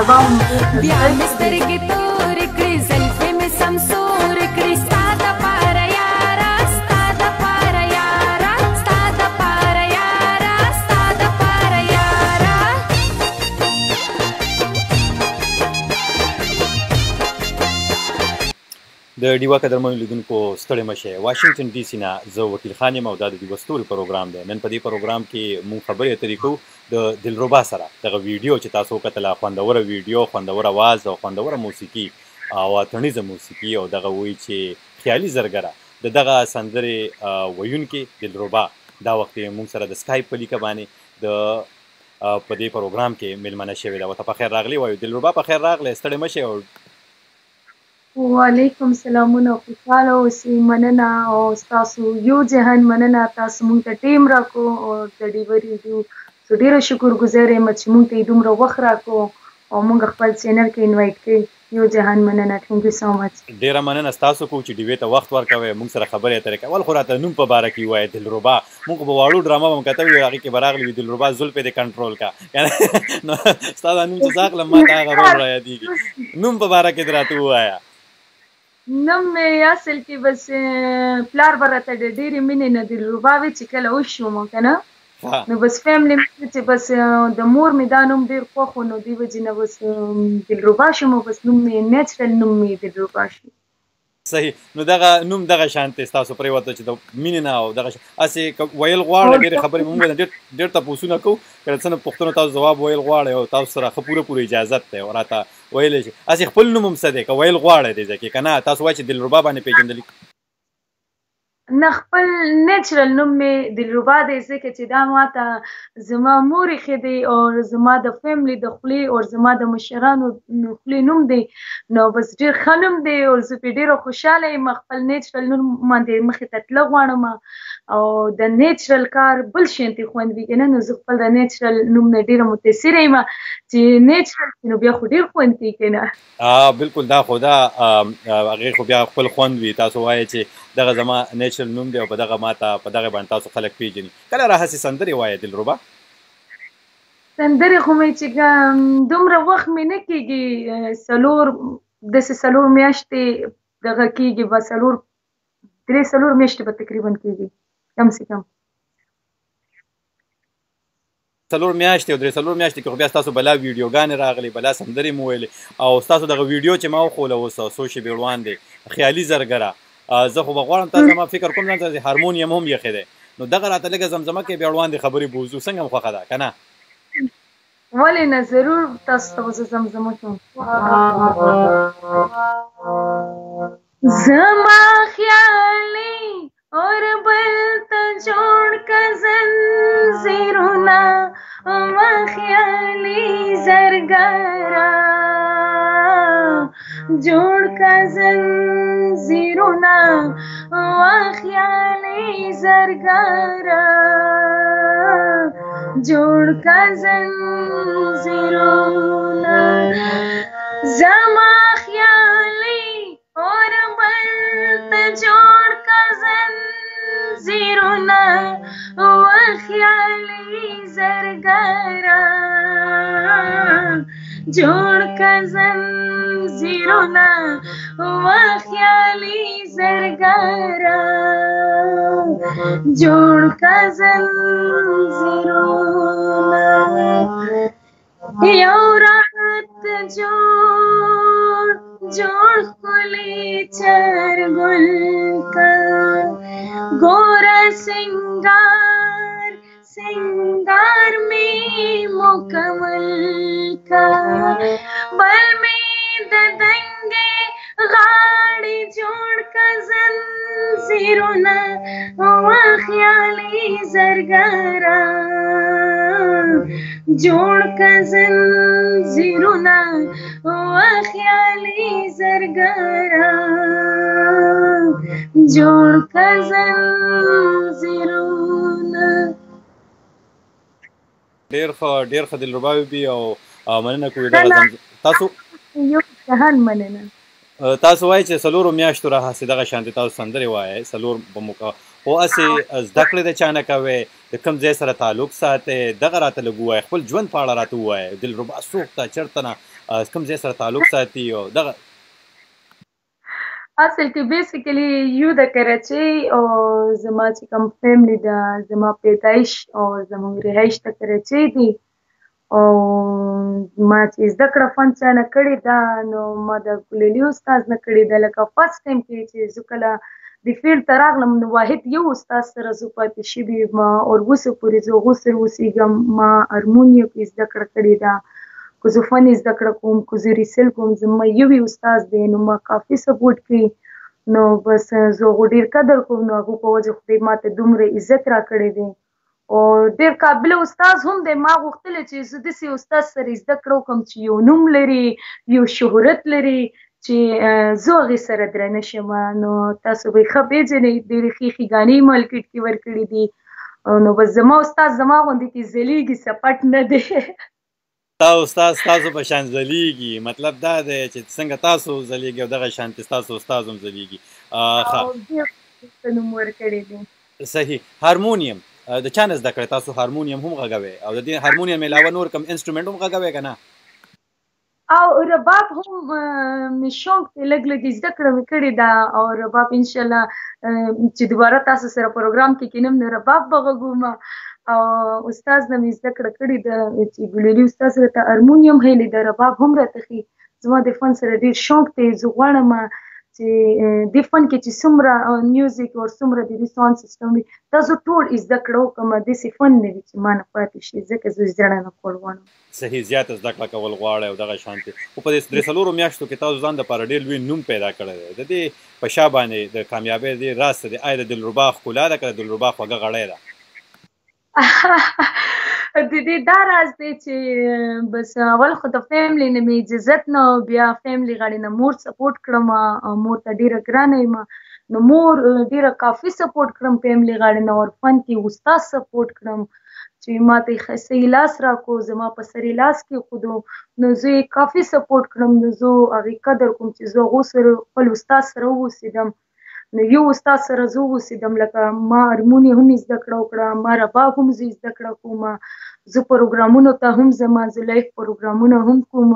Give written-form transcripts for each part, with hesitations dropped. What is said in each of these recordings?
سبا هم بیا مې سترګې تورې کړې زلفې مې سمسور کړې ستا دپاره یاره ستا دپاره یاره ستا دپاره یاره ستا دپاره یاره. د ډیوا قدرمنو لیدونکو ستړي مه شئ. واشنګټن ډي سي نه زه وکیل خان یم او دا د ډیوا ستوري پروګرام دی. نن په دې پروګرام کې مونږ خبرې اترې کوو د دلربا سره. دغه ویډیو چې تاسو وکتله خوندوره ویډیو، خوندوره اواز او خوندوره موسیقي او اتڼیزه موسیقي او دغه وایي چې خیالي زرګره د دغه سندرې ویونکې دلربا دا وخت یې مونږ سره د سکایپ په لیکه باندې د په دې پروګرام کې میلمنه شوې ده. ورته په خیر راغلې وایو. دلربا په خیر راغلې، ستړې مه شئ. او وعلیکم سلامونه، خوشحاله اوسئ. مننه او ستاسو یو جهان مننه تاسو مونږ ته ټیم راکو او د ډیوا ریډیو ډېره شکرګزار یم چې مونږ ته یې دومره وخت راکو او مونږ خپل چینل کې انوایټ کړي. یو جهان مننه. تھینک یو سو مچ. ډیره مننه ستاسو کوم چې ډیوې ته وخت ورکوئ، مونږ سره خبرې اترې کوئ. ول خو راته نوم په باره کې ووایه دلربا. مونږ په واړو ډرامه به م کتل وي، هغې کې به راغلي وي دلربا زلفې دې کنټرول کا. نو ستا دا نوم چې زه اخلم ما ته هغه رول رایادېږي. نوم په باره کې دې راته ووایه. نوم مې اصل کې بس پلار به راته د ډېرې مینې نه دلربا وې چې کله وشوم که نه نو بس فیملی مې چې بس د مور مې دا نوم ډېر خوښ و نو دې وجې نه بس دلربا شوم او بس نوم مې نیچرل نوم مې دلربا شو. صحیح. نو دغه نوم دغه شانتې ستاسو پرېوته چې د مینې نه او دغه هسې ویل غواړئ ډېرې خبرې مونږ ډېر تپوسونه کوو. کله څه نه پوښتنو تاسو ځواب ویل غواړئ او تاسو سره ښه پوره اجازت دی او راته ویلی شي. هسې خپل نوم هم څه دی که ویل غواړئ دې ځای کې که نه تاسو وایئ چې دلربا باندې پېژندلي. نه خپل نیچرل نوم مې دلربا دی ځکه چې دا ماته زما مور ایښی دی او زما د فیملی د خولې او زما د مشرانو خولې نوم دی نو بس ډېر ښه نوم دی او زه پرې ډېره خوشحاله یم. خپل نیچرل نوم باندې مخې ته تله غواړم او د نیچرل کار بل شانتې خوند وي که نه نو زه خپل د نیچرل نوم نه ډېره متاثره یم چې نیچرل نو بیا خو ډېر خوند کوي که نه. بلکل دا خو دا هغې خو بیا خپل خوند وي. تاسو وایئ چې دغه زما نیچرل نوم دی او په دغه ماته په دغه باندې تاسو خلک پیژني. کله راهسې سندرې وایه دلربا؟ سندرې خو مې چې دومره وخت مې نه کېږي، داسې 4 میاشتې دغه کېږي به 3-4 میاشتې به تقریبا کېږي کم سے کم 4 میاشتې او 3-4 میاشتې کې خو بیا ستاسو بلا ویډیوګانې راغلي، بلا سندرې مو ویلې او ستاسو دغه ویډیو چې ما وښوله اوس څو شېبې وړاندې خیالي زرګره زه خو به غواړم تاسو زما فکر کوم ځان ته هارمونیم هم یخی دی نو دغه راته لږه زمزمه کې بیا وړاندې خبرې بوځو. څنګه هم خوښه ده که نه؟ ولې نه، ضرور تاسو ته به زه زمزمه کوم. زما خیالي اور بل ته جوړ که زنځیرونه ما خیالي زرګره جوړ که زنځیرونه ما خیالي زرګره جوړ که زنځیرونه زما خیالي اور بل ته جوړ که زنځیرونه ما خیالي زرګره جوړ که زنځیرونه ما خیالي زرګره جوړ که زنځیرونه یو راحت جوړ ښکلی چرګل که ګوره سنگار می مکمل کا بل می د دنګې غاړې جوړ که زنځیرونه ما خیالي زرګره جوړ که زنځیرونه ما خیالي زرګره جوړ که زنځیرونه. ډېر ښه دلربا وي او مننه کوي. تاسو یو جهان مننه. تاسو وایئ چې 4 میاشتو راهسې دغه شانتې تاسو سندرې وایئ 4 به مو کوه خو هسې زده کړې د چا نه کوئ د کوم ځای سره تعلق ساتئ دغه راته لږ ووایه خپل ژوند په اړه راته ووایه دلربا څوک ته چېرته نه کوم ځای سره تعلق ساتي او دغه اصل کې بیسیکلی یو د کراچۍ او زما چې کوم فیملی ده زما پیدایش او زموږ رهایش د کراچۍ دی او ما چې زده کړه فن چا نه کړې ده نو ما د ګلالي استاد نه کړې ده لکه فرست ټایم کې چې زه کله د فیلډ ته راغلم نو واحد یو استاد سره زه پاتې شوې یم او اوسه پورې زه هغو سره اوسېږم ما هارمونیم کې زده کړه کړې ده که زه فن زده کړه کوم که زه ریسل کوم زما یوې استاد دی نو ما کافي سپورټ کوي نو بس زه هغو ډېر قدر کوم نو هغو په وجه خدای ماته دومره عزت راکړی دی او ډېر قابل استاد هم دی ما غوښتلی چې زه داسې استاد سره زده کړه وکړم چې یو نوم لري یو شهرت لري چې زه هغې سره درنه شم نو تاسو به یې ښه پېژنئ ډېرې ښې ښېګانې یې مارکېټ کې ورکړي دي نو بس زما استاد زما غوندې کې ځلیږي سپټ نه دی تا استاد ستاسو په شان ځلیږي مطلب دا دی چې څنګه تاسو ځلیږي او دغه شانتې ستاسو استاد هم ځلیږي نوم ورکړی دی صحیح هارمونیم د چا نه زده کړی تاسو هارمونیم هم غږوئ او د دې هارمونیم علاوه نور کوم انسټرومنټ هم غږوئ که نه او رباب هم مې شوق دی لږ لږ زده کړه مې کړې ده او رباب انشاءالله چې دوباره تاسو سره پروګرام کې کینم نو رباب به غږوم او استاد نه مې زده کړه کړې ده چې ګلالي استاد سره ته هارمونیم هیلې ده رباب هم راته ښي زما د فن سره ډېر شوق دی زه غواړم چې دې فن کې چې څومره میوزیک او څومره د دې ساوند سیسټم وي دا زه ټول زده کړه وکړم داسې فن نه وي چې ما نه پاتې شي ځکه زه زړه نه کول غواړم صحیح زیاته زده کړه کول غواړئ او دغه شانتې خو په دې درې څلورو میاشتو کې تاسو ځان دپاره ډېر لوی نوم پیدا کړی دی د دې په شا باندې د کامیابۍ دې راز څه دی آیا د دلربا ښکلا ده که د دلربا خوږه غړۍ ده د دې دا راز دی چې بس اول خو د فیملی نه مې اجازت نه بیا فیملی غاړې نه مور سپورټ کړم مور ته ډېره ګرانه یم نو مور ډېره کافي سپورټ کړم فیملی غاړې نه او فن کې استاد سپورټ کړم چې ما ته یې صحیح لاس راکړو زما په سر یې لاس کېښودو نو زه یې کافي سپورټ کړم نو زه هغې قدر کوم چې زه هغو سره خپل استاد سره واوسېدم نو یو استاد سره زه واوسېدم لکه ما هارموني هم زده کړه وکړه ما رباب هم زه زده کړه کوم زه پروګرامونو ته هم زما زه لایف پروګرامونه هم کوم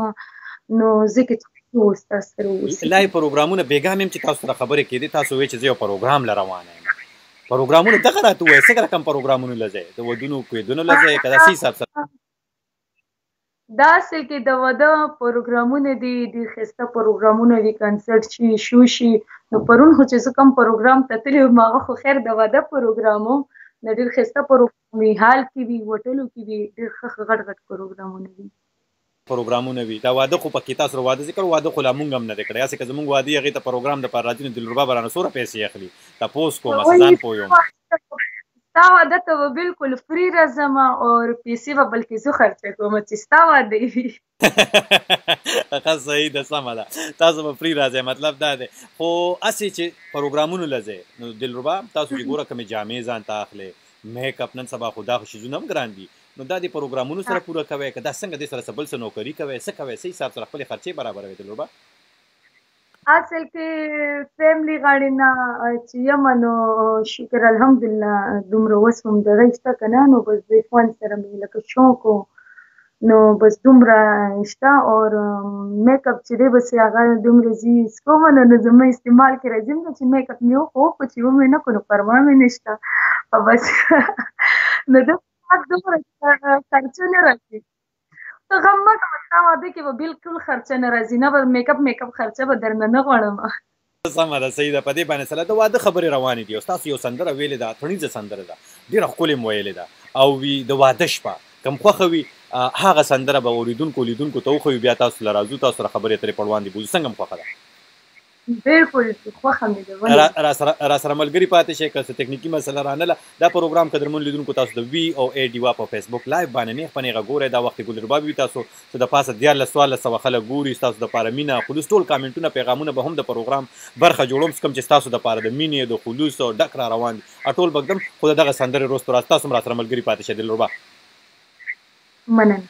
نو ځکه چې استاد سره واوسېدم لایف پروګرامونه بېګا مې هم چې تاسو سره خبرې کېدې تاسو وایئ چې زه یو پروګرام له روانه یم پروګرامونه دغه راته ووایئ څنګه رقم پروګرامونو له ځئ د ودونو کویدونو له ځئ که داسې حساب سره داسې کې د واده پروګرامونه دي ډېر ښایسته پروګرامونه دي کنسرټ شي شو شي نو پرون خو چې زه کوم پروګرام ته تللې وم هغه خو خیر د واده پروګرام و د ډېر ښایسته پروګرام وي هال کې وي هوټلو کې وي ډېر ښه ښه غټ غټ پروګرامونه دي پروګرامونه وي دا واده خو پکې تاسو واده ذکر واده خو لا مونږ هم نه دی کړی هسې که زمونږ واده یې هغې ته پروګرام دپاره راځي نو دلربا به رانه څومره پیسې اخلي تپوس کوم ځان پوه یم ستا واده ته به بالکل فری راځم او پیسې به بلکې زه خرچه کوم چې ستا واده وي ښه صحیح ده سمه ده تاسو به فری راځئ مطلب دا دی خو هسې چې پروګرامونو له ځئ نو دلربا تاسو چې ګوره کومې جامې ځان ته اخلئ میک اپ نن سبا خو دا خو شیزونه هم ګران دي نو دا د پروګرامونو سره پوره کوئ که دا څنګه دې سره څه بل څه نوکري کوئ څه کوئ څه حساب سره خپلې خرچې برابروئ دلربا اصل کې فیملی غاړې نه چې یم نو شکر الحمدلله دومره وس هم دغه شته که نه نو بس د فن سره مې لکه شوق و نو بس دومره شته اور میک اپ چې دی بس هغه دومره زه یوز کوم نو زما استعمال کې راځي نو چې میک اپ مې وکړو خو چې ومې نه کړو نو پروا مې نشته بس نو دومره خرچه نه راځي ته غم مه کوه ستا واده کې به بالکل خرچه نه راځي نه به میک اپ خرچه به درنه نه غواړم سمه ده صحیح ده په دې باندې سره د واده خبرې روانې دي او ستاسو یو سندره ویلې ده اتڼیزه سندره ده ډېره ښکلې مو ویلې ده او وي د واده شپه کوم خوښه وي هغه سندره به لیدونکو ته وښیو بیا تاسو له راځو تاسو سره خبرې اترې په وړاندې بوځو څنګه م خوښه ده بالکل خوښه مې ده را سره ملګري پاتې شئ که څه تکنیکي مسله رانله دا پروګرام قدرمن لیدونکو تاسو د وي او اے ډیوا په فیسبوک لایو باندې نیغ په نیغه ګورئ دا وخت ګلربا وي تاسو چې د پاسه 1400 خلک ګوري ستاسو دپاره مینه خلوص ټول کامنټونه پیغامونه به هم د پروګرام برخه جوړوم کوم چې ستاسو دپاره د مینې د خلوص او ډک را روان دي ټول به ږدم خو د دغه سندرې وروسته راځ تاسو هم را سره ملګري پاتې شئ دلربا مننه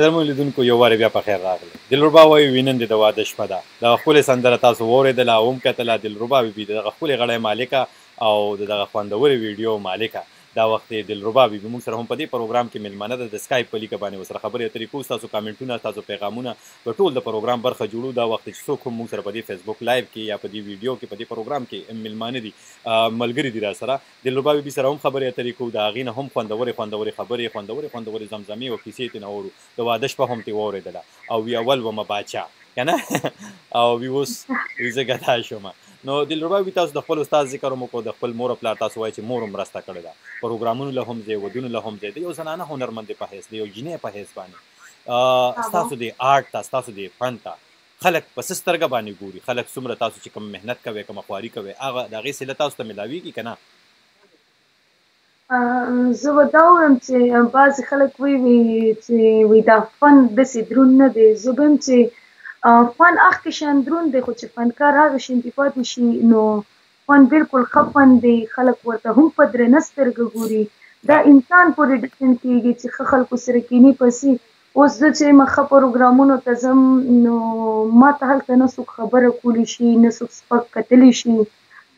زموږ لیدونکو یو وارې بیا په خیر راغلی. دلربا وایي وینن دې د واده شپه ده. دغه ښکلې سندره تاسو واورېدله او هم کتله. دلربا بیبي د دغه ښکلې غړی مالکه او د دغه خوندورې ویډیو مالکه. دا وخت یې دلربا بیبي موږ سره هم په دې پروګرام کې میلمانه ده. د سکایپ په لیکه باندې ورسره خبرې اترې کوو. ستاسو کامنټونه، ستاسو پیغامونه په ټول د پروګرام برخه جوړو. دا وخت چې څوک هم موږ سره په دې فیسبوک لایو کې یا په دې ویډیو کې په دې پروګرام کې میلمانه دي، ملګري دي را سره. دلربا بیبي سره هم خبرې اترې کوو. د هغې نه هم خوندورې خبرې زمزمې او کیسې ترې نه اورو. د واده شپه هم ترې واورېدله او وی اول ومه باچا که نه او وی اوس زه ګدا شومه. نو دلربا بیبي تاسو د خپل استاد ذکر هم وکړو. د خپل مور او پلار تاسو وایي چې مور هم مرسته کړې ده پروګرامونو له هم ځای، ودونو له هم ځای، د یو زنانه هنرمندې په حیث، د یو جینۍ په حیث باندې ستاسو د آرټ ته، ستاسو د فن ته خلک په څه سترګه باندې ګوري؟ خلک څومره تاسو چې کوم محنت کوئ، کومه خواري کوئ، هغه د هغې صله تاسو ته میلاویږي که نه؟ زه به دا ووایم چې بعضې خلک وایي چې دا فن داسې دروند نه دی. زه به هم چې فن هغه شان دروند دی، خو چې فنکار هغه شانتې پاتې شي نو فن بالکل ښه فن دی. خلک ورته هم په درنه سترګه ګوري. دا انسان پورې ډیپینډ کېږي چې ښه خلکو سره کیني پسې. اوس زه چې یم ښه پروګرامونو ته ځم نو ما ته هلته نه څوک خبره کولی شي، نه څوک سپک کتلی شي،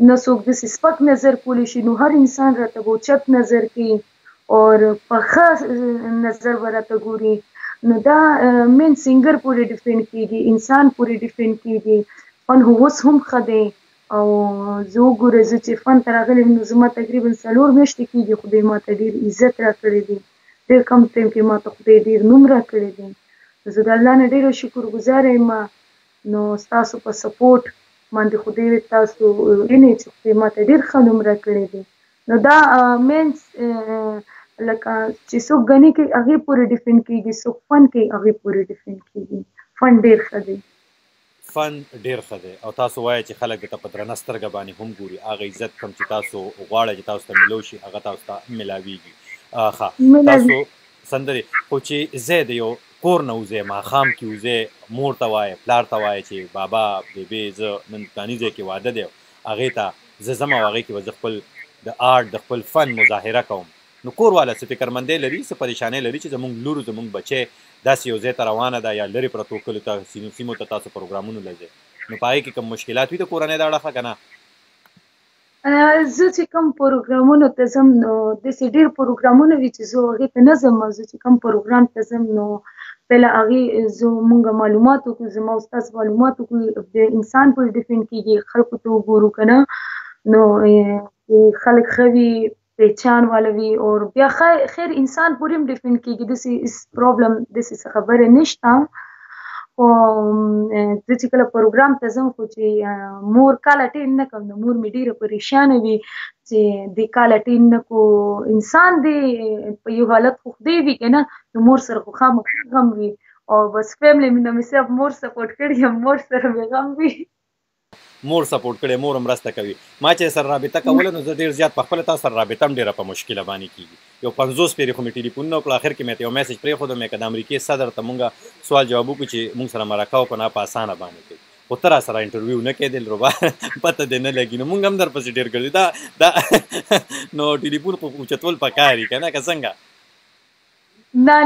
نه څوک داسې سپک نظر کولی شي. نو هر انسان راته به اوچت نظر کوي او په ښه نظر به راته ګوري. نو دا مین سینګر پورې ډیپینډ کېږي، انسان پورې ډیپینډ کېږي. فن اوس هم ښه دی او زه وګوره زه چې فن ته راغلی یم نو زما تقریبا 4 میاشتې کېږي. خدای ما ته ډېر عزت راکړی دی. ډېر کم ټایم کې ما ته خدای ډېر نوم راکړی دی. زه د الله نه ډېره شکرګزاره یم. نو ستاسو په سپورټ باندې خدای تاسو وینئ چې خدای ما ته ډېر ښه نوم راکړی دی. نو دا مینس لکه چې څوک ګنې کوي هغې پورې ډیپینډ کېږي، څوک فن کوي هغې پورې ډیپینډ کېږي. فن ډېر ښه دی. فن ډېر ښه دی او تاسو وایئ چې خلک درته په درنه سترګه باندې هم ګوري. هغه عزت کوم چې تاسو غواړئ چې تاسو ته میلو شي هغه تاسو ته میلاویږي. ښه تاسو سندرې خو چې زه د یو کور نه وځئ، ماښام کې وځئ، مور ته وایئ، پلار ته وایئ چې بابا بیبي زه نن فلاني ځای کې واده دی، هغې ته زه ځم او هغې کې به زه خپل د آرټ د خپل فن مظاهره کوم. نو کور والا څه فکرمندۍ لري، څه پریشانۍ لري چې زموږ لور زموږ بچی داسې یو ځای ته روانه ده یا لرې پرتو کلیو ته سیمو ته تاسو پروګرامونو له ځئ، نو په هغې کې کوم مشکلات وي د کورنۍ د اړخه که نه؟ زه چې کوم پروګرامونو ته ځم نو داسې ډېر پروګرامونه وي چې زه هغې ته نه ځم. زه چې کوم پروګرام ته ځم نو پهله هغې مونږ معلومات وکړو، زما استاد معلومات وکړو. د انسان پورې ډیپینډ کېږي، خلکو ته وګورو که نه نو خلک ښه وي، پہچان والا وي او بیا خیر انسان پورې هم ډیپینډ کېږي. داسې پرابلم داسې څه خبره نشته. خو زه چې کله پروګرام ته ځم خو چې مور کال اټینډ نه کوم نو مور مې ډېره پریشانه وي چې دې کال اټینډ نه کو. انسان دی په یو حالت خو خدای وي که نه نو مور سره خو خامخا غم وي او بس فیملی مې نه مې صرف مور سپورټ کړی یم، مور سره مې غم وي. مور سپورټ کړی، مور مرسته کوي. ما چې سره رابطه کوله نو زه ډېر زیات په خپله تاسو سره رابطه هم ډېره په مشکله باندې کېږي. یو 50 پیرې خو مې ټلیفونونه وکړه، اخر کې مې ته یو میسج پرېښودم مې که د امریکې صدر ته مونږ سوال جواب وکړو چې مونږ سره مرکه وکړو په اسانه باندې کوي، خو ته را سره انټرویو نه کوې دلربا پته دې نه لګي. نو مونږ هم درپسې ډېر ګرځي دا نو ټلیفون خو اوچتول پکار وي که نه، که څنګه؟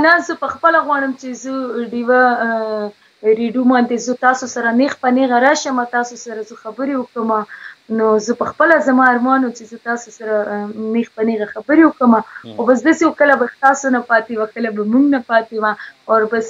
نه زه په خپله غواړم چې زه ډیوه ریډیو باندې زه تاسو سره نیغ په نیغه راشم، تاسو سره زه خبرې وکړم. نو زه په خپله زما ارمان و چې زه تاسو سره نیغ په نیغه خبرې وکړم. خو بس داسې و کله به تاسو نه پاتې وه، کله به موږ نه پاتې وه او بس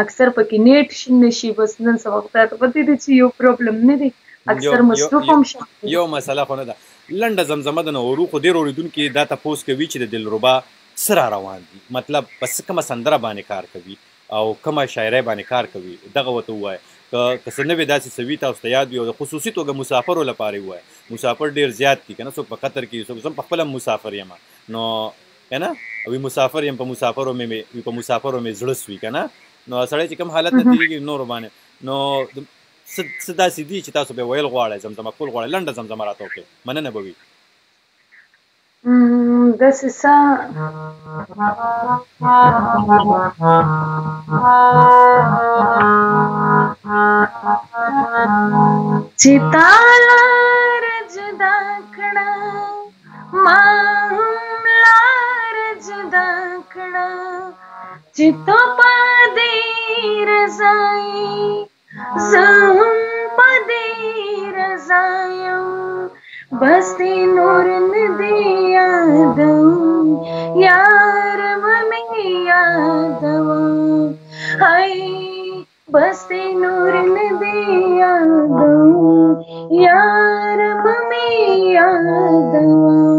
اکثر پکې نیټ نه شي. بس نن سبا خدای ته پتې دی چې یو پرابلم نه دی، اکثر مصروف هم شم. یو مسله خو نه ده، لنډه زمزمه ده. نو ورو خو ډېر اورېدونکي دا تپوس کوي چې د دلربا څه را روان دي، مطلب بس کومه سندره باندې کار کوي او کومه شاعرۍ باندې کار کوي، دغه ورته ووایه. که څه نه وي داسې څه وي تاسو ته یاد وي او د خصوصي توګه مسافرو لپاره یې ووایه. مسافر ډېر زیات دي که نه، څوک په قطر کې، څوک زه هم پخپله مسافر یم نو که نه وي مسافر یم، په مسافرو مې زړه سوي که نه. نو سړی چې کوم حالت نه تېرېږي نورو باندې نو څه داسې دي چې تاسو به ویل غواړئ، زمزمه کول غواړئ، لنډه زمزمه راته وکړئ، مننه به وي. داسې څه چې تا لاره جدا کړه ما هم لاره جدا کړه چې تو په رضای زهم پدې رضایم بس دې نور ندی یادوم یار مې یادوم هاي بس دې نور ندی یادوم یار مې یادوم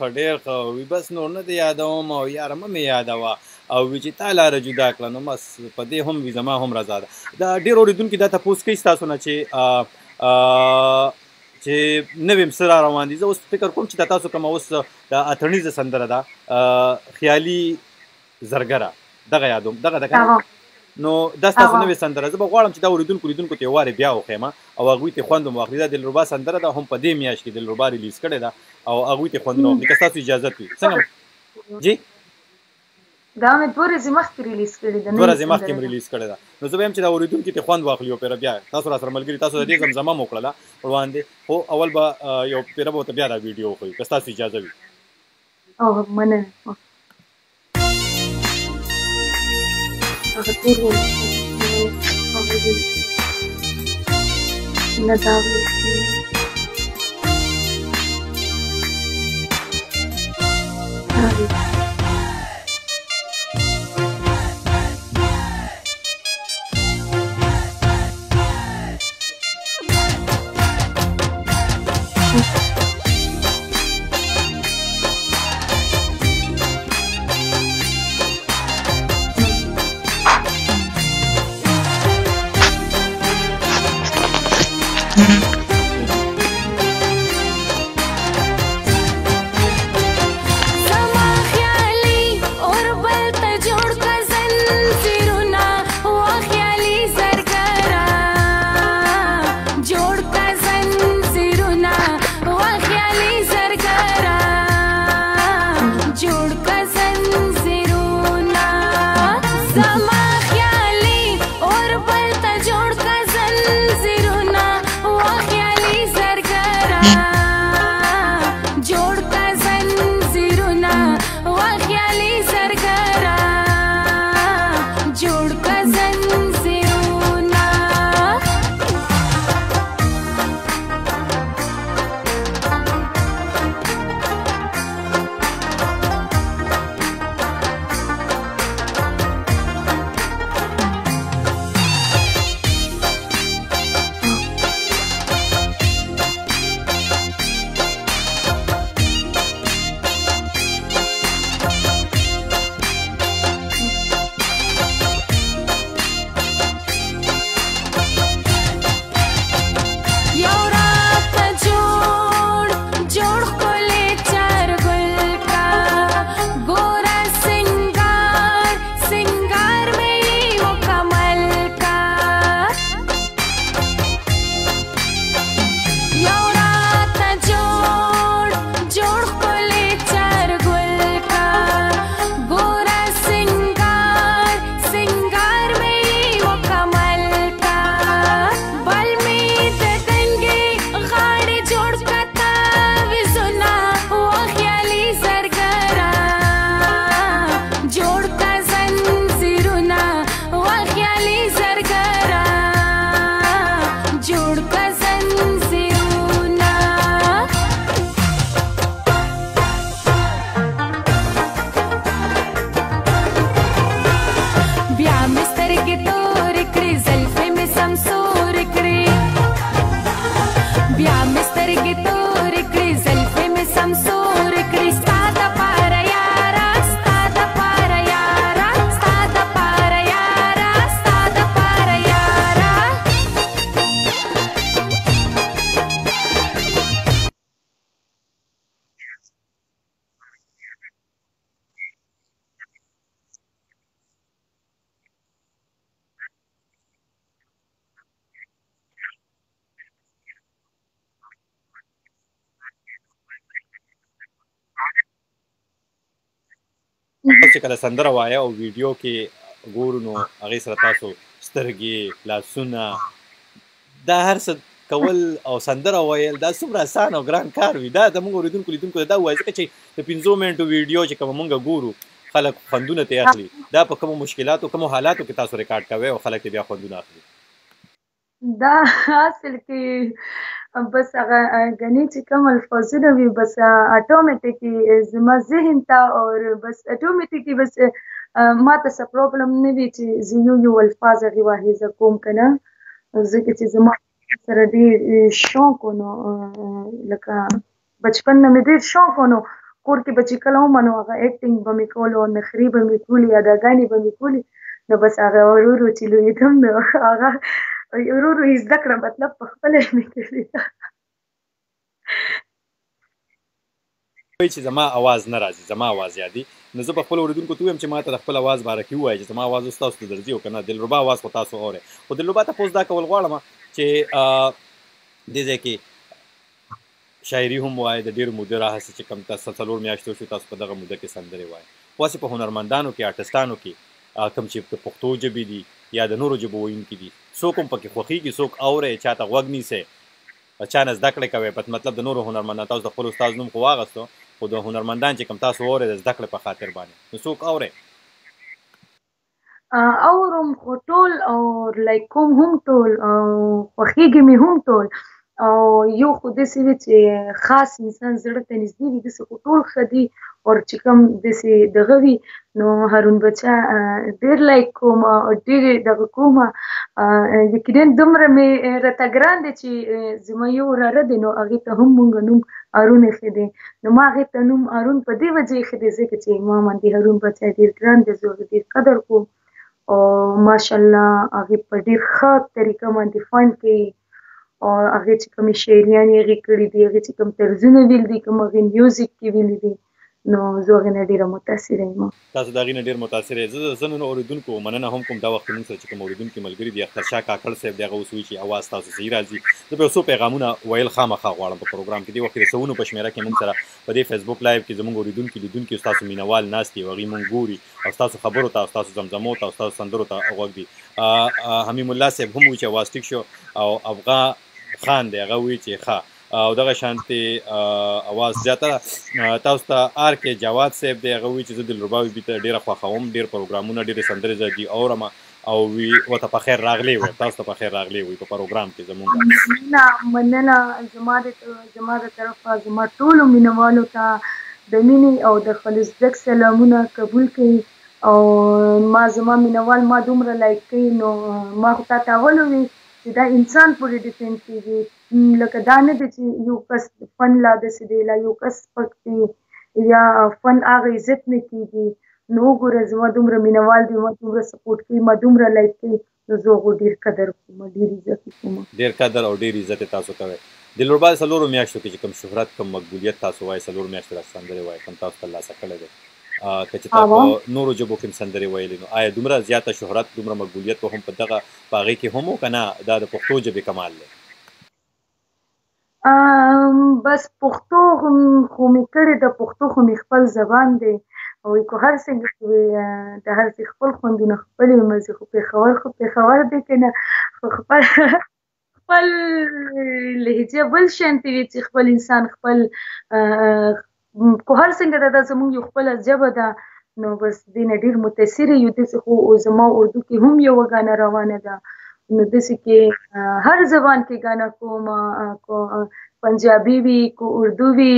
ډېر ښه وي بس نور نه دی یادوم او یاره مه مې یادوه او وي چې تا لاره جدا کړه نو بس په دې هم وي زما هم رضا ده دا ډېر اورېدونکي دا تپوس کوي ستاسو نه چې نوې م څه را روان دي زه اوس فکر کوم چې دا تاسو کومه اوس د اتڼیزه سندره ده خیالي زرګره دغه یادوم دغه ده که نو دا ستاسو نوې سندره زه به غواړم چې دا لیدونکو ته یو وارې بیا وښیم او هغوی ته خوند هم واخلي دا دلربا سندره ده هم په دې میاشت کې دلربا ریلیز کړې ده او هغوی ته خوندونه واخلي که ستاسو اجازت وي څنګه جی دا مې 2 ورځې مخکې ریلیز کړې ده 2 ورځې مخکې م ریلیز کړې ده نو زه به یم چې دا اورېدونکي ته خوند واخلي یو پیره بیا تاسو را سره ملګري تاسو د دې زمزمه م وکړله وړاندې خو اول به یو پیره به ورته بیا دا ویډیو وښیو که ستاسو اجازه وي او مننه هغه ټول نه دا چې کله سندره وایه او ویډیو کې ګورو نو هغې سره تاسو سترګې لاسونه دا هر څه کول او سندره ویل دا څومره اسان او ګران کار وي دا زموږ اورېدونکو لیدونکو ته دا ووایي ځکه چې د 5 منټو ویډیو چې کومه موږ ګورو خلک خوندونه ترې اخلي. دا په کومو مشکلاتو کومو حالاتو کې تاسو ریکارډ کوئ او خلک ترې بیا خوندونه اخلي؟ دا اصل کې بس هغه غني چې کوم الفاظونه وي بس اټومیټیکي زما ذهن ته او بس اټومیټیکي بس ما ته څه پرابلم نه وي چې زه یو الفاظ هغې واحظه کوم که نه ځکه چې زما سره ډېر شوق و نو لکه بچپن نه مې ډېر شوق و نو کور کې به چې کله ومه نو هغه اکټینګ به مې کول او نخرې به مې کولې اداګانې به مې کولې نو بس هغه ورو ورو چې لویېدم نو هغه ورو ورو یې زده کړه مطلب په خپله مې کړې ده. وایي چې زما اواز نه راځي زما اواز یادي نو زه په خپلو اورېدونکو ته ووایم چې ما ته د خپل اواز باره کې ووایي چې زما اواز اوس تاسو ته درځي او که نه دلربا اواز خو تاسو اورئ خو دلربا تپوس دا کول غواړم چې دې ځای کې شاعري هم وایي د ډېرو مودې راهیسې چې کوم 4 میاشتې وشوې تاسو په دغه موده کې سندرې وایي خو هسې په هنرمندانو کې آرټسټانو کې کوم چې د پښتو ژبې دي یا د نورو ژبو ویونکي دي څوک هم پکې خوښېږي څوک اورئ چا ته غوږ نیسئ چا نه زده کړې کوئ مطلب د نورو هنرمندانو تاسو د خپل استاد نوم خو واغستو خو د هنرمندان چې کوم تاسو اورئ د زده کړې په خاطر باندې نو څوک اورئ؟ اورم خو ټول او لایک کوم هم ټول او خوښېږي مې هم ټول او یو خو داسې وي چې خاص انسان زړه ته نږدې وي داسې خو ټول ښه دي او چې کوم داسې دغه وي نو هارون بچا ډېر لایک کوم او ډېر دغه کوم یقینا دومره مې راته ګران دی چې زما یو وراره دی نو هغې ته هم مونږ نوم هارون ایښی دی نو ما هغې ته نوم هارون په دې وجه ایښی دی ځکه چې ما باندې هارون بچا ډېر ګران دی زه هغې ډېر قدر کوم او ماشاءالله هغې په ډېر ښه طریقه باندې فن کوي او هغې چې کومې شاعریانې هغې کړي دي هغې چې کوم طرزونه ویل دي کوم هغې میوزیک کې ویلي دي نو زه هغې نه ډېره متاثره یم. تاسو د هغې نه ډېر متاثره یې. زه نن اورېدونکو مننه هم کوم دا وخت مونږ سره چې کوم اورېدونکي ملګري دي اخترشاه کاکړ صاحب دی هغه اوس وایي چې اواز تاسو صحیح راځي. زه به یو څو پیغامونه ویل خامخا غواړم په پروګرام کې دې وخت کې د سوونو په شمېره کې مونږ سره په دې فیسبوک لایو کې زموږ اورېدونکي لیدونکي ستاسو مینوال ناست دي او هغوی مونږ ګوري او ستاسو خبرو ته او ستاسو زمزمو ته او ستاسو سندرو ته غوږ دي. حمیم الله صاحب هم وایي چې اواز ټیک شو او افغا خان دی هغه وایي چې ښه او دغه شانتې اواز زیاته تاسو ته آر کې جواد صاحب دی هغه وایي چې زه دلربا بیبي ته ډېره خوښوم ډېر پروګرامونه ډېرې سندرې زه دي اورم او وی ورته په خیر راغلی وي تاسو ته په خیر راغلی وي په پروګرام کې زمونږ مننه زما د طرفه زما ټولو مینوالو ته د مینې او د خالص سلامونه قبول کړي او ما زما مینوال ما دومره لایک کوي نو ما خو تا ته اول ووي چې دا انسان پورې ډیپینډ کېږي لکه دا نه دی چې یو کس فن لا داسې دی لا یو کس سپک دی یا فن هغه عزت نه کېږي نو وګوره زما دومره مینوال دی ما دومره سپورټ کوي ما دومره لایک کوي نو زه هغو ډېر قدر کوم ډېر عزت یې کوم ډېر قدر او ډېر عزت یې تاسو کوئ. دلربا د 4 میاشتو کې چې کوم شهرت کوم مقبولیت تاسو وایي 4 میاشتې را سندرې وایي کوم تاسو ترلاسه کړی دی که چې تاسو په نورو ژبو کې هم سندرې ویلې نو آیا دومره زیاته شهرت دومره مقبولیت به هم په دغه په هغې کې هم و که نه دا د پښتو ژبې کمال دی؟ بس پښتو خو مې کړې د پښتو خو مې خپل زبان دی او که هر څنګه د هر څه خپل خوندونه خپلې مزې خو پېښور دی که نه خو خپل لهجه بل شانتې وي چې خپل انسان خپل کو هر څنګه دا زموږ یو خپله ژبه ده نو بس دې نه ډېر متاثره یو داسې خو زما اردو کې هم یوه ګانه روانه ده نو داسې کې هر زبان کې ګانه کوم کو پنجابي وي کو اردو وي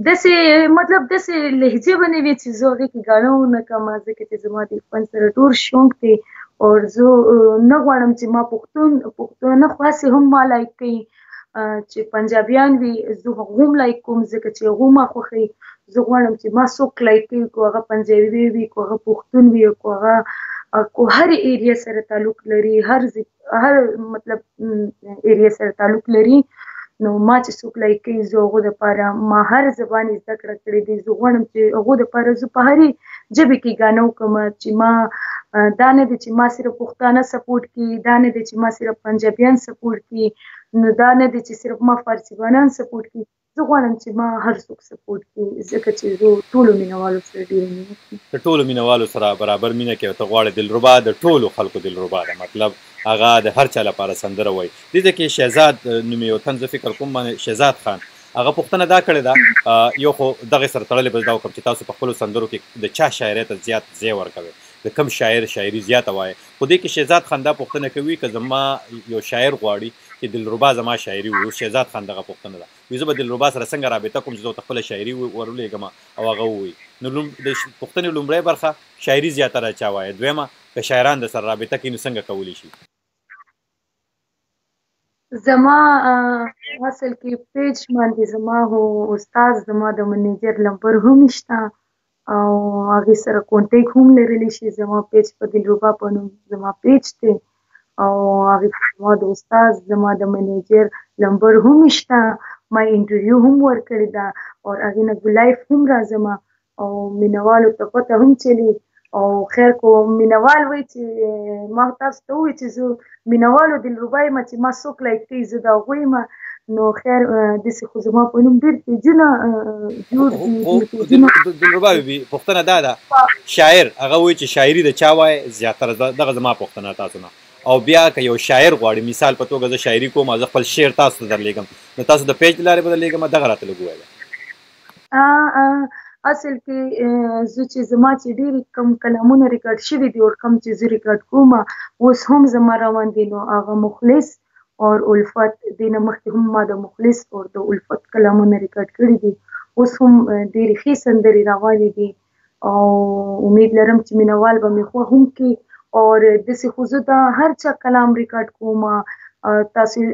داسې مطلب داسې لهجې به نه وي چې زه هغې کې ګاڼه ونه کړم ځکه چې زما د فن سره ډېر شوق دی او زه نه غواړم چې ما پښتانه خو هسې هم ما لایک کوي چې پنجابیان وي زه هغه هم لایک کوم ځکه چې هغه ما خوښوي زه غواړم چې ما څوک لایک کوي کو هغه پنجابي وي کو هغه پښتون وي کو هغه کو هر ایریا سره تعلق لري هر مطلب ایریا سره تعلق لري نو ما چې څوک لایک کوي زه هغو دپاره ما هر زبان زده کړه کړې دي زه غواړم چې هغو دپاره زه په هرې ژبې کې ګاڼه وکړم چې ما دا نه دی چې ما صرف پښتانه سپورټ کړي دا نه دی چې ما صرف پنجابیان سپورټ کړي نو دا نه دی چې صرف ما فارسیوانان سپورټ کړي زه غواړم چې ما هر څوک سپورټ کړي ځکه چې زه ټولو مینوالو سره ډېره مینه کوم د ټولو مینوالو سره برابر مینه کوي ته غواړې دلربا د ټولو خلکو دلربا ده مطلب هغه د هر چا لپاره سندره وایي دې ځای کې شهزاد نومې یو تن زه فکر کوم باندې شهزاد خان هغه پوښتنه دا کړې ده یو خو دغه سره تړلې بل دا وکړم چې تاسو په خپلو سندرو کې د چا شاعرۍ ته زیات ځای ورکوئ د کم شاعر شاعري زیاته وایي خو دې کې شهزاد خان دا پوښتنه کوي که زما یو شاعر غواړي چې دلربا زما شاعري وي شهزاد خان دغه پوښتنه ده وایي زه به دلربا سره څنګه رابطه کوم چې زه ورته خپله شاعري ورولېږم او هغه ووایي نو د پوښتنې لومړۍ برخه شاعري زیاتره چا وایي دویمه که شاعران د سره رابطه کوي نو څنګه کولی شي زما اصل کې پیج باندې زما هو استاد زما د منیجر نمبر هم شته او هغې سره کونټیک هم لرلی شي زما پیج په دلربا په نوم زما پیج دی او هغې زما د استاد زما د منیجر نمبر هم شته ما انټرویو هم ورکړې ده او هغې نه لایف هم راځم او مینوالو ته پته هم چلی او خیر کو مینوال وای چې ما تاسو ته وای چې زه مینوالو دلربا یم چې ما څوک لایک کوي زه د هغوی یم نو خیر داسې خو زما په نوم ډېر پیجونه جوړ دي دلربا بیبي پوښتنه دا ده شاعر هغه وایي چې شاعري د چا وایي زیاتره دغه زما پوښتنه تاسو نه او بیا که یو شاعر غواړي مثال په توګه زه شاعري کوم زه خپل شعر تاسو ته درلیږم نو تاسو د پیج له لارې به درلیږم دغه راته لږ ووایه اصل کې زه چې زما چې ډېرې کم کلامونه ریکارډ شوي دي او کم چې زه ریکارډ کوم اوس هم زما روان دي نو هغه مخلص او الفت دې نه مخکې هم ما د مخلص او د الفت کلامونه ریکارډ کړي دي اوس هم ډېرې ښې سندرې روانې دي او امید لرم چې مینوال به مې خوا هم کړي او داسې خو زه د هر چا کلام ریکارډ کوم تاسو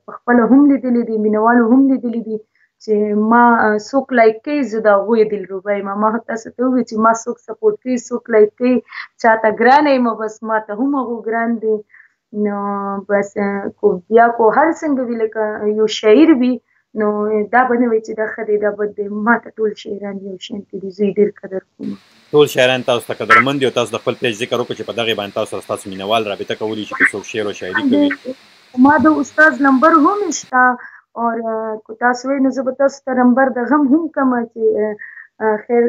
پخپله هم لیدلی دي مینوالو هم لیدلی دي چې ما څوک لایک کوي زه د هغوی دلربا یم ما تاسو ته ووایي چې ما څوک سپورټ کوي څوک لایک کوي چاته ګرانه یم بس ما ته هم هغو ګران دی نو بس کو بیا کو هر څنګه وي لکه یو شاعر وي نو دا به نه وایي چې دا ښه دی دا بد دی ما ته ټول شاعران یو شانتي دي زه یې ډېر قدر کوم ټول شاعران تاسو ته قدرمند دي او تاسو د خپل پیج ذکر وکړو چې په دغې باندې تاسو سره ستاسو مینوال رابطه کولی شي که څوک شعر او شاعري کوي ما د استاد نمبر هم شته اور کو تاسو وایي نو زه به تاسو ته نمبر د غم هم کوم چې خیر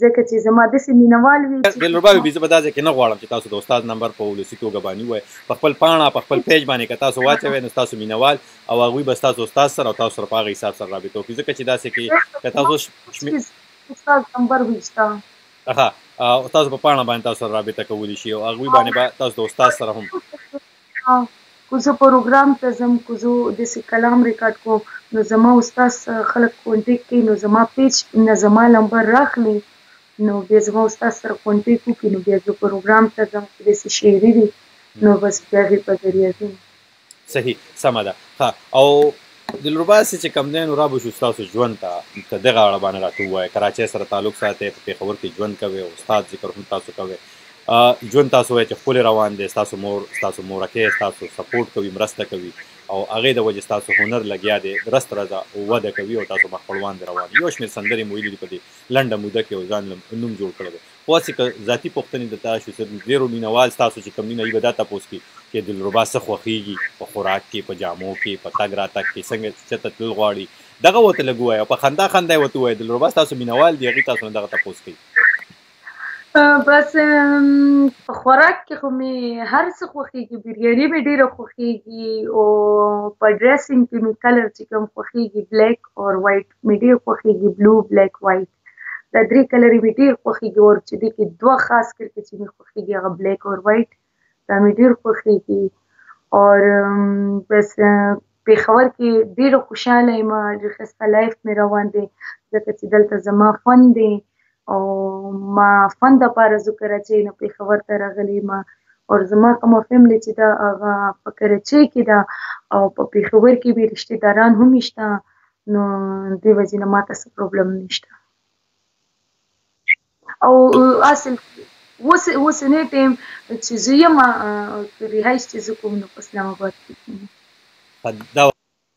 ځکه چې زما داسې مینوال وي دلربا بیبي زه به دا ځای کې نه غواړم چې تاسو د استاد نمبر په ولسي توګه باندې ووایئ په خپل پاڼه په خپل پیج باندې که تاسو واچوئ نو ستاسو مینوال او هغوی به ستاسو استاد سره او تاسو سره په هغه حساب سره رابطه وکړي ځکه چې داسې کې که تاسو استاد نمبر هم شته تاسو په پاڼه باندې تاسو سره رابطه کولی شي او هغوی باندې به تاسو د استاد سره هم کو زه پروګرام ته ځم کو زه داسې کلام ریکارډ کوم نو زما استاد خلک کونټیک کوي نو زما پیج نه زما نمبر راخلي نو بیا زما استاد سره کونټیک وکړي نو بیا زه پروګرام ته ځم داسې شاعري وي نو بس بیا هغې په ذریعه ځم صحیح سمه ده او دلربا چې کوم دی نو رابو شو ستاسو ژوند ته دغه اړه باندې راته ووایه کراچۍ سره تعلق ساتئ په پېښور کې ژوند کوئ او استاد ذکر هم تاسو کوئ ژوند تاسو وایي چې ښکلې روان دی ستاسو مورکۍ ستاسو سپورټ کوي مرسته کوي او هغې د وجې ستاسو هنر لګیا دی رست رضه وده کوي او تاسو مخپړوان دی روان یو شمېر سندرې مو ویلي دي په دې لنډه موده کې او ځان نوم جوړ کړی دی خو هسې که ذاتي پوښتنې درته راشي ډېرو مینوال ستاسو چې کوم دي به دا تپوس کړي چې دلربا څه خوښېږي په خوراک کې په جامو کې په تګ راتګ کې څنګه چېرته تلل غواړي دغه ورته لږ ووایه او په خندا خندا یې ورته ووایه دلربا ستاسو مینوال دي هغوی تاسو نه دغه تپوس کوي بس په خوراک کې خو مې هر څه خوښېږي بریاني مې ډېره خوښېږي او په ډریسینګ کې مې کلر چې کوم خوښېږي بلیک او وایټ مې ډېر خوښېږي بلو بلیک وایټ دا درې کلرې مې ډېر خوښېږي او چې دې کې دوه خاص کر کې چې مې خوښېږي هغه بلیک او وایټ دا مې ډېر خوښېږي او بس پېښور کې ډېره خوشحاله یم ډېر ښایسته لایف مې روان دی ځکه چې دلته زما فن دی او ما فن دپاره زه کراچۍ نه پېښور ته راغلی یم او زما کومه فیملی چې ده هغه په کراچۍ کې ده او په پېښور کې بې رشتې داران هم شته نو دې وجې نه ماته څه پروبلم نشته او اصل اوسنی ټایم چې زه یم رهایش چې زه کوم نو په اسلام آباد کې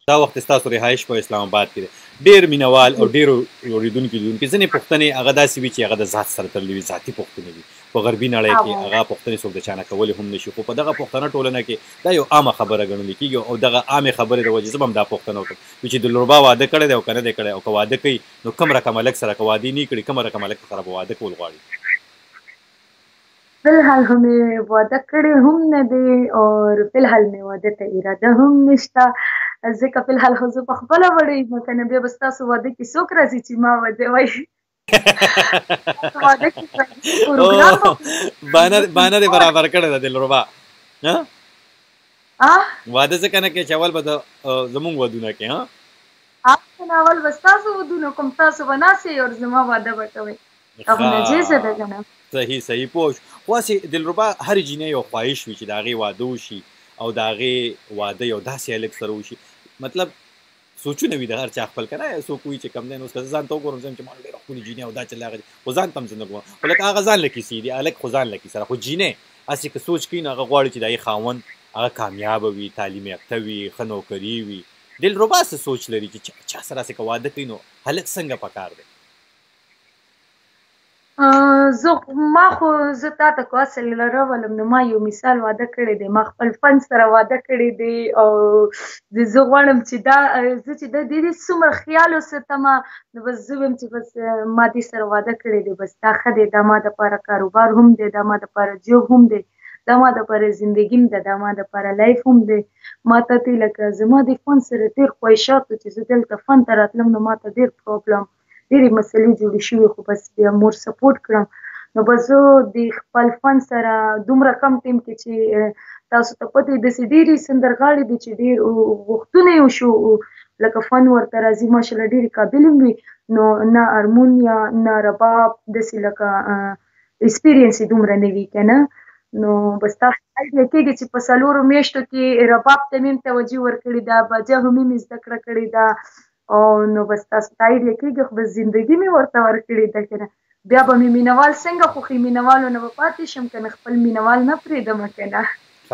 دا وخت ستاسو رهایش په اسلام آباد کې دی ډېر مینوال او ډېرو اورېدونکي لیدونکي ځینې پوښتنې هغه داسې وي چې هغه د ذات سره تړلې وي ذاتي پوښتنې وي په غربي نړۍ کې هغه پوښتنې څوک د چا نه کولی هم نه شي خو په دغه پوښتنه ټولنه کې دا یو عامه خبره ګڼل کېږي او دغه عامې خبرې د وجې زه به هم دا پوښتنه وکړم چې دلربا واده کړی دی او که نه دی کړی او که واده کوي نو کوم رقم هلک سره که واده نه کړي کوم رقم هلک سره به واده کول غواړي فلحال همې واده کړی هم نه دی او فلحال مې واده ته اراده هم نشته ځکه په الحال خو زه په خپله وړې یم که نه بیا به ستاسو واده کې څوک راځي چې ما واده وایي واده کې پروګرام بانه دې برابر کړی ده دلربا واده ځکه نه کوې چې اول به زمونږ ودونه کې کنه اول به ستاسو ودونه کوم تاسو به ناستې او زما واده به کوئ هغه نجیزه ده که نه صحیح پوه شو خو هسې دلربا هرې جینۍ یو خواهش وي چې د هغې واده وشي او د هغې واده یو داسې هلک سره وشي مطلب سوچونه وي د هر چا خپل که نه څوک وایي چې کم دی نو اوس که زه ځان ته وګورم چې ما ډېره ښکلې جینۍ او دا چل هغه خو ځان ته هم زه نه ګورم خو لکه هغه ځان له کیسې دي هلک خو ځان له کیسه خو جینۍ هسې که سوچ کوي نو هغه غواړي چې د هغې خاوند هغه کامیابه وي تعلیم یافته وي ښه نوکري وي دلربا څه سوچ لري چې چا سره هسې که واده کوي نو هلک څنګه پکار دی ما خو زه تا ته کو اصل راولم نو ما یو مثال واده کړی دی ما خپل فن سره واده کړی دی او زه غواړم چې دا زه چې د دې څومره خیال وساتمه نو بس زه وایم چې بس ما دې سره واده کړی دی بس دا ښه دی دا ما دپاره کاروبار هم دی دا ما دپاره جوب هم دی دا ما دپاره زندګي هم ده دا ما دپاره لایف هم دی ما ته ته لکه زما د فن سره ډېر خواهشات و چې زه دلته فن ته راتلم نو ما ته ډېر پرابلم ډېرې مسلې جوړې شوې خو بس بیا مور سپورټ کړم نو بس زه د خپل فن سره دومره کم ټیم کې چې تاسو ته پته داسې ډېرې سندرغاړې دي چې ډېر وختونه یې وشو لکه فن ورته راځي ماشاءالله ډېرې قابل هم وي نو نه هارمونیا نه رباب داسې لکه ایکسپیرینس یې دومره نه وي که نه نو بس تاسو آیډیا کېږي چې په څلورو میاشتو کې رباب ته مې هم توجه ورکړې ده باجه هم مې زده کړه کړې ده او نو بس تاسو ته آیډیا کېږي خو بس زندګي مې ورته ورکړې ده که نه بیا به مې مینوال څنګه خوښي مینوالو نه به پاتې شم که نه خپل مینوال نه پرېږدمه که نه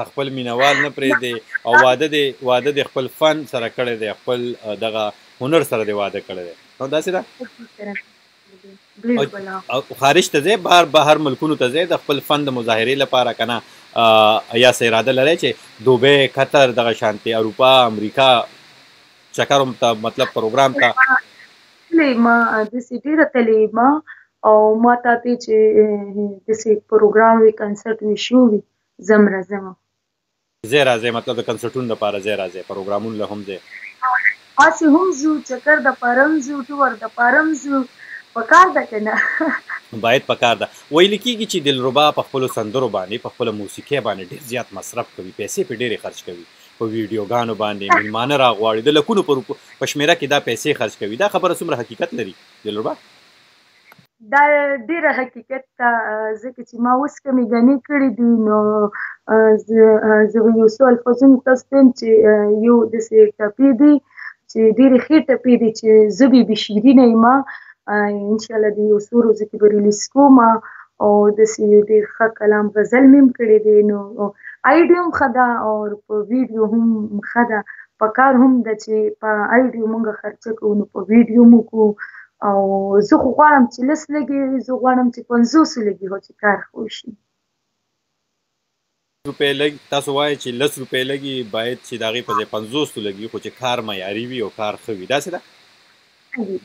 خپل مینوال نه پرېږدې او واده د خپل فن سره کړی دی خپل دغه هنر سره دی واده کړی دی نو داسې ده او خارج ته ځې بهر ملکونو ته ځې د خپل فن د مظاهرې لپاره که نه یا څه اراده لرئ چې دوبۍ قطر دغه شانتې اروپا امریکا چکر ته مطلب پروګرام ته ما داسې ډېره تللې یم او ما ته ته چې داسې پروګرام وي کنسرټ وي شو وي زه هم راځم ځای راځئ مطلب د کنسرټونو دپاره ځای راځئ پروګرامونو له هم ځئ هسې هم ځو چکر دپاره هم ځو ټور دپاره هم ځو پکار ده که نه باید پکار ده ویل کېږي چې دلربا په خپلو سندرو باندې په خپله موسیقۍ باندې ډېر زیات مصرف کوي پیسې پرې ډېرې خرچ کوي په ویډیوګانو باندې میلمانه راغواړي د لکونو په شمېره کې دا پیسې خرچ کوي دا خبره څومره حقیقت لري دلربا دا ډېره حقیقت ته ځکه چې ما اوس کمې ګڼې کړي دي نو زه به یو څو الفاظونه تاسو ته وایم چې یو داسې ټپې دي چې ډېرې ښې ټپې دي چې زه بې شیرینه یم انشاءالله د یو څو ورځو کې به ریلیز کوم او داسې ډېر ښه کلام غزل مې هم کړی دی نو آیډیو هم ښه ده او په ویډیو هم ښه ده په کار هم ده چې په آیډیو موږ خرچه کوو نو په ویډیو مو کوو او زه خو غواړم چې لس لګي زه غواړم چې 50 لګي هو چې کار خو شي روپۍ لګي تاسو وایئ چې 10 روپۍ لګي باید چې د هغې په ځای 50 لګي خو چې کار معیاري وي او کار ښه وي داسې ده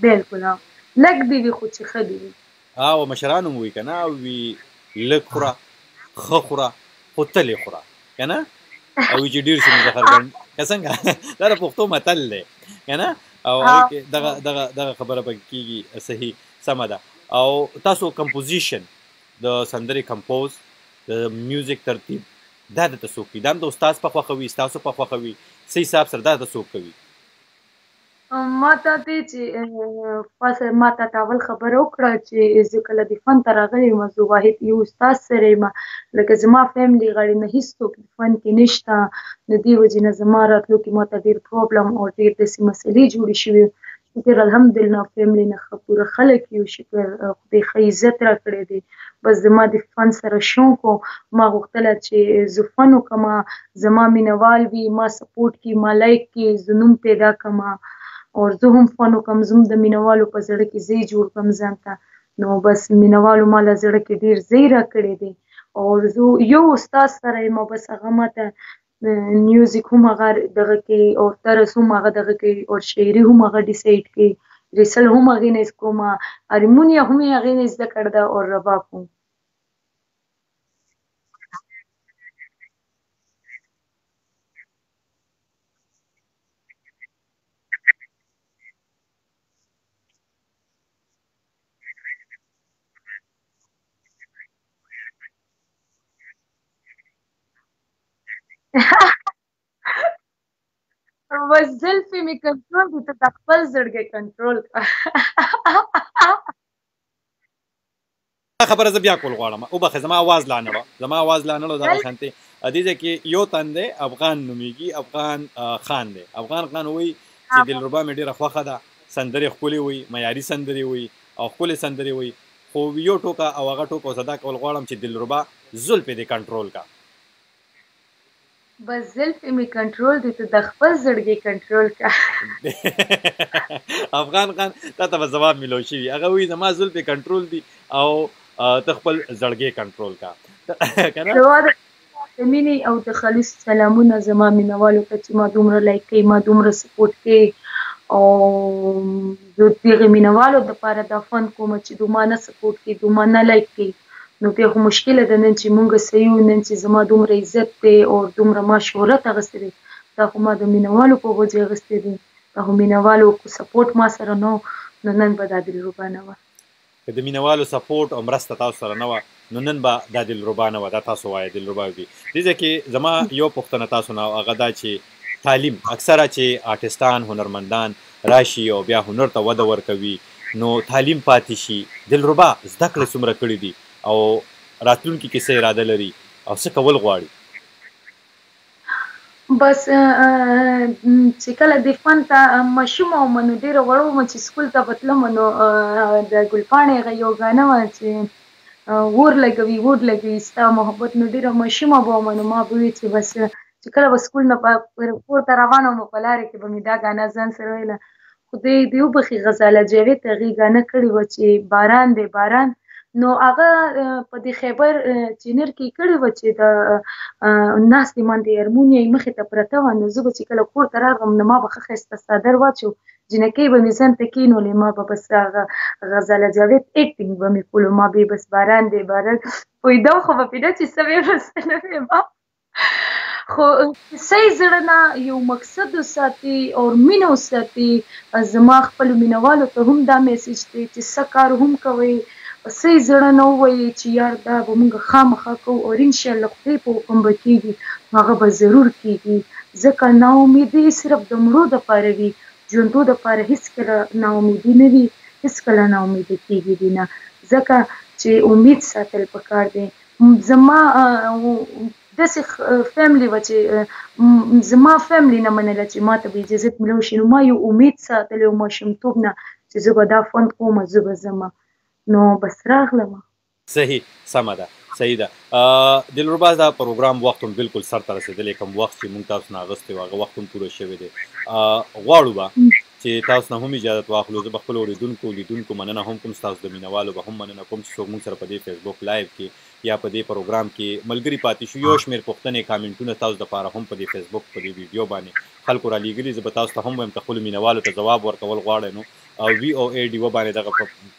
بلکل لږ دې وي خو چې ښه دې وي او مشران هم وایي که نه وي لږ خوره ښه خوره خو تل یې خوره که نه او وایي چې ډېر شي نو زهر ګڼ که څنګه دا د پښتو متل دی که نه او دغه خبره پکې کېږي صحیح سمه ده او تاسو کمپوزیشن د سندرې کمپوز د میوزیک ترتیب دا درته څوک کوي دا هم د استاد په خوښه وي ستاسو په خوښه وي څه حساب سره دا درته څوک کوي ما ته چې ما ته اول خبره وکړه چې زه کله د فن ته راغلی یم زه واحد یو استاد سره یم لکه زما فیملي غړي نه هېڅوک فن کې نشته د دې وجې نه زما راتلو کې ما ته ډېر پرابلم او ډېر داسې مسلې جوړې شوې شکر الحمدلله فیملي نه ښه پوره خلک یو شکر خدای ښه عزت راکړی دی بس زما د فن سره شوق و ما غوښتله چې زه فن وکړم زما مینوال وي ما سپورټ کړي ما لایک کړي زه نوم پیدا کړم او زه هم فن وکړم زه هم د مینوالو په زړه کې ځای جوړ کړم ځان ته نو بس مینوالو ما له زړه کې ډېر ځای راکړی دی او زه یو استاد سره یم بس هغه ماته میوزیک هم هغه دغه کوي او طرز هم هغه دغه کوي او شاعري هم هغه ډیسایډ کوي ریسل هم هغې نه کوم هارمونیا هم یې هغې نه زده کړه ده او رباب هم مې کنټرول دي ته د خپل زړګي کنټرول کړه. خبره زه بیا کول غواړم وبخښه زما اواز لا نه وه دغه شانتې دې ځای کې یو تن دی افغان نومیږي افغان خان دی افغان خان وایي چې دلربا مې ډېره خوښه ده سندرې ښکلې وي معیاري سندرې وي او ښکلې سندرې وي خو یو ټوکه او هغه ټوکه زه دا کول غواړم چې دلربا زلفې دې کنټرول کا بس زلفې مې کنټرول دي ته د خپل زړګي کنټرول کړه. افغان خان تا ته به ځواب میلو شوي هغه وایي زما زلفې کنټرول دي او ته خپل زړګی کنټرول کا که نه د مینې او د خالص سلامونه زما مینوالو ته چې ما دومره لایک کوي ما دومره سپورټ کوي او زه دغې مینوالو دپاره دا فن کوم چې دوما نه سپورټ کوي دوما نه لایک کوي نو بیا خو مشکله ده نن چې مونږ څه یو نن چې زما دومره عزت دی او دومره ما شهرت اخیستی دی دا خو ما د مینوالو په وجې اخیستی دی دا خو مینوالو سپورټ ما سره نه نو نن به دا دلربا نه وه که د مینوالو سپورټ او مرسته تاسو سره نه وه نو نن به دا دلربا نه وه دا تاسو وایه دلربا وي دې ځای کې زما یو پوښتنه تاسو نه هغه دا چې تعلیم اکثره چې آرټسټان هنرمندان راشي او بیا هنر ته وده ورکوي نو تعلیم پاتې شي دلربا زده کړې څومره کړي دي او راتلونکي کې څه اراده لري او څه کول غواړي بس چې کله د فن ته ماشومه وم نو ډېره وړه وم چې سکول ته به تلم نو د ګلپاڼې هغه یو ګانه وه چې اور لګوي ستا محبت نو ډېره ماشومه به وم نو ما به وي چې بس چې کله به سکول نه کور ته روانه وم په لارې کې به مې دا ګانه ځان سره ویله خدای دې وبخي غزاله جاوید هغې ګانه کړې وه چې باران دی باران نو هغه په دې خیبر چینر کې کړې وه چې د ناستې باندې هرمونیه یې مخې ته پرته وه نو زه به چې کله کور ته راغلم نو ما به ښه ښایسته څادر واچو جنکۍ به مې ځان ته کېنولې ما به بس هغه غزاله جاوید اکټینګ به مې کولو ما به بس باران دی باران پوهېدم خو به پېده چې څه ویم څه نه ویم خو صحیح زړه نه یو مقصد وساتي او مینه وساتي زما خپلو مینهوالو ته هم دا میسج دی چې څه کار هم کوئ صحیح زړه نه ووایي چې یار دا به موږ خامخا کوو او انشاءالله خدای په حکم به کېږي هغه به ضرور کېږي ځکه ناامیدي صرف د مړو دپاره وي ژوندو دپاره هېڅکله ناامیدي نه وي هېڅکله ناامیده کېږي دي نه ځکه چې امید ساتل پکار دی زما داسې فیملی وه چې زما فیملی نه منله چې ما ته به اجازت میلو شي نو ما یو امید ساتلی و ماشومتوب نه چې زه به دا فند کوم زه به ځمه نو بس راغلم صحیح سمه ده صحیح ده دلربا دا پروګرام وخت هم بالکل سر ته رسېدلی کوم وخت چې موږ تاسو نه اخیستی و هغه وخت هم پوره شوی دی غواړو به چې تاسو نه هم اجازت واخلو زه به خپلو لیدونکو مننه هم کوم ستاسو د مینهوالو به هم مننه کوم چې څوک موږ سره په دې فیسبوک لایو کې یا په دې پروګرام کې ملګري پاتې شو یو شمېر پوښتنې کامنټونه تاسو دپاره هم په دې فیسبوک په دې ویډیو باندې خلکو را لیږلي زه به تاسو ته هم وایم که خپلو مینهوالو ته ځواب ورکول غواړئ نو VOA ډیوه باندې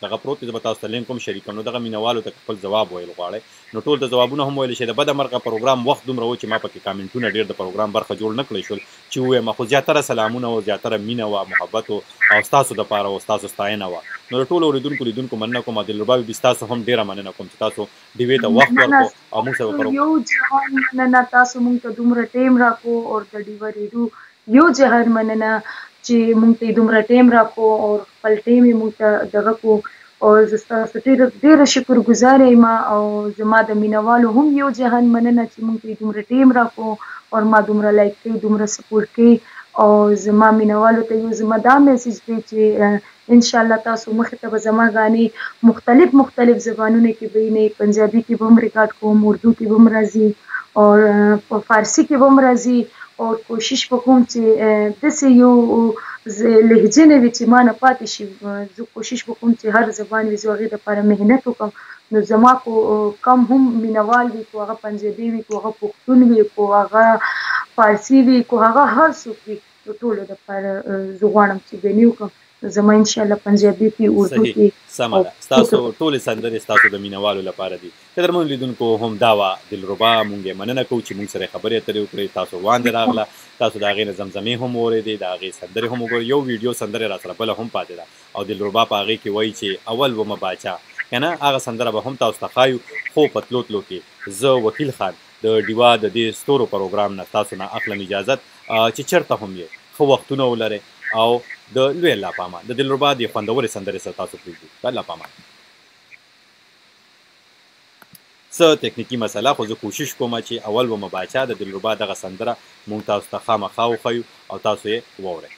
دغه پروت دی زه به تاسو ته لینک هم شریکوم نو دغه مینهوالو ته خپل ځواب ویل غواړئ نو ټول ته ځوابونه هم ویلی شئ د بده مرغه پروګرام وخت دومره و چې ما پکې کامنټونه ډېر د پروګرام برخه جوړ نه کړی شول چې ووایم خو زیاتره سلامونه و زیاتره مینه وه محبت و او ستاسو دپاره و ستاسو ستاینه وه نو د ټولو لیدونکو مننه کوم او دلربا بي ستاسو هم ډېره مننه کوم چې تاسو ډیوې ته وخت ورکړو او موږ سره یو جهان مننه تاسو موږ ته دومره ټیم راکړو او د ډیوه ریډیو یو جهان مننه چې موږ ته دومره ټیم راکړو او خپل ټیم یې موږ ته دغه کړو او زه ستاسو ډېره شکرګزاره یم او زما د مینهوالو هم یو جهان مننه چې موږ ته دومره ټیم راکړو او ما دومره لایک کوي دومره سپورټ کوي او زما مینهوالو ته یو زما دا میسج دی چې انشاءالله تاسو مخې ته به زما غانې مختلف زبانونو کې به یې پنجابي کې به هم ریکارډ کوم اردو کې به هم راځي او په فارسي کې به هم راځي او کوشش وکوم چې داسې یو لهجې نه وي چې ما نه پاتې شي زه کوشش وکوم چې هر زبان وي زه هغې دپاره محنت وکړم نو زما کم هم مینهوال وي که هغه پنجابي وي که هغه پښتون وي که هغه فارسي وي که هغه هر څوک وي د ټولو دپاره زه غواړم چې ګنې وکړم زما انشاءالله پنجابي کې اردو کې سمه ده ستاسو ټولې سندرې ستاسو د مینهوالو لپاره دي قدرمنو لیدونکو هم دا وه دلربا مونږ یې مننه کوو چې مونږ سره یې خبرې اترې وکړې تاسو وړاندې راغله تاسو د هغې نه زمزمې هم واورېدې د هغې سندرې هم وګورئ یو ویډیو سندرې را سره بله هم پاتې ده او دلربا په هغې کې وایي چې اول ومه باچا که نه هغه سندره به هم تاسو ته ښایو خو په تلو کې زه وکیل خان د ډیوا د دې ستورو پروګرام نه تاسو نه اخلم اجازت چې چېرته هم یې ښه وختونه ولرئ او د لوی الله په امان. د دلربا د خوندورې سندرې سره تاسو پرېږدو. د الله په امان. څه تکنیکي مسله خو زه کوشش کوم چې اول به مباچا د دلربا دغه سندره مونږ تاسو ته خامخا وښیو او تاسو یې واورئ.